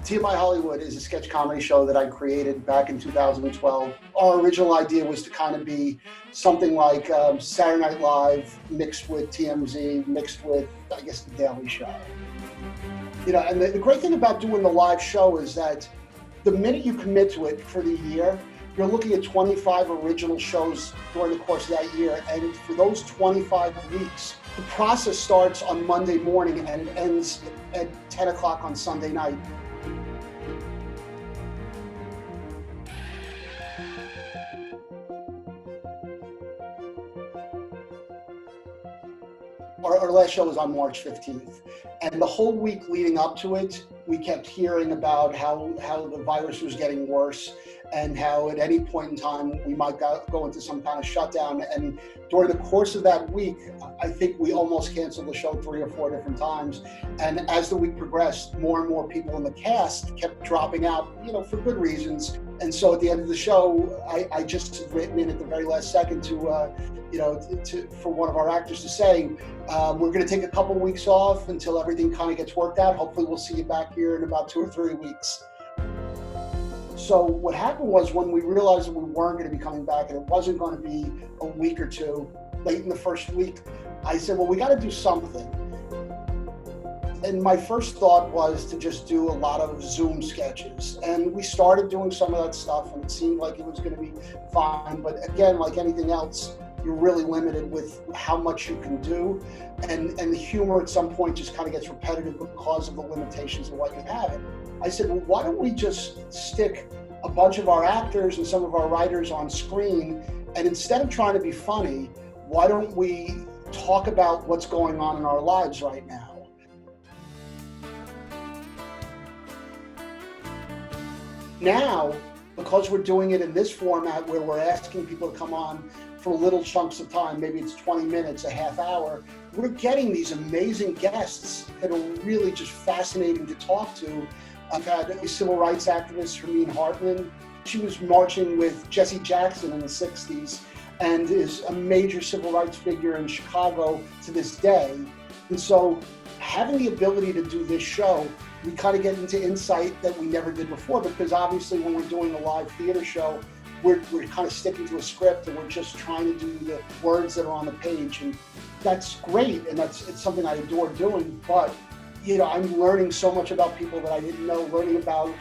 TMI Hollywood is a sketch comedy show that I created back in 2012. Our original idea was to kind of be something like Saturday Night Live mixed with TMZ, mixed with, I guess, The Daily Show. And the great thing about doing the live show is that the minute you commit to it for the year, you're looking at 25 original shows during the course of that year. And for those 25 weeks, the process starts on Monday morning and it ends at 10 o'clock on Sunday night. Our last show was on March 15th. And the whole week leading up to it, we kept hearing about how the virus was getting worse and how at any point in time we might go into some kind of shutdown. And during the course of that week, I think we almost canceled the show 3 or 4 different times. And as the week progressed, more and more people in the cast kept dropping out, for good reasons. And so at the end of the show, I just had written in at the very last second for one of our actors to say, we're going to take a couple weeks off until everything kind of gets worked out. Hopefully we'll see you back here in about 2 or 3 weeks. So what happened was when we realized that we weren't going to be coming back and it wasn't going to be a week or two, late in the first week, I said, well, we got to do something. And my first thought was to just do a lot of Zoom sketches. And we started doing some of that stuff and it seemed like it was going to be fine. But again, like anything else, you're really limited with how much you can do. And the humor at some point just kind of gets repetitive because of the limitations of what you have. I said, well, why don't we just stick a bunch of our actors and some of our writers on screen, and instead of trying to be funny, why don't we talk about what's going on in our lives right now? Now, because we're doing it in this format where we're asking people to come on for little chunks of time, maybe it's 20 minutes, a half hour, we're getting these amazing guests that are really just fascinating to talk to. I've had a civil rights activist, Hermine Hartman. She was marching with Jesse Jackson in the 60s and is a major civil rights figure in Chicago to this day. And so having the ability to do this show, we kind of get into insight that we never did before, because obviously when we're doing a live theater show, we're kind of sticking to a script and we're just trying to do the words that are on the page. And that's great. And it's something I adore doing. But I'm learning so much about people that I didn't know, learning about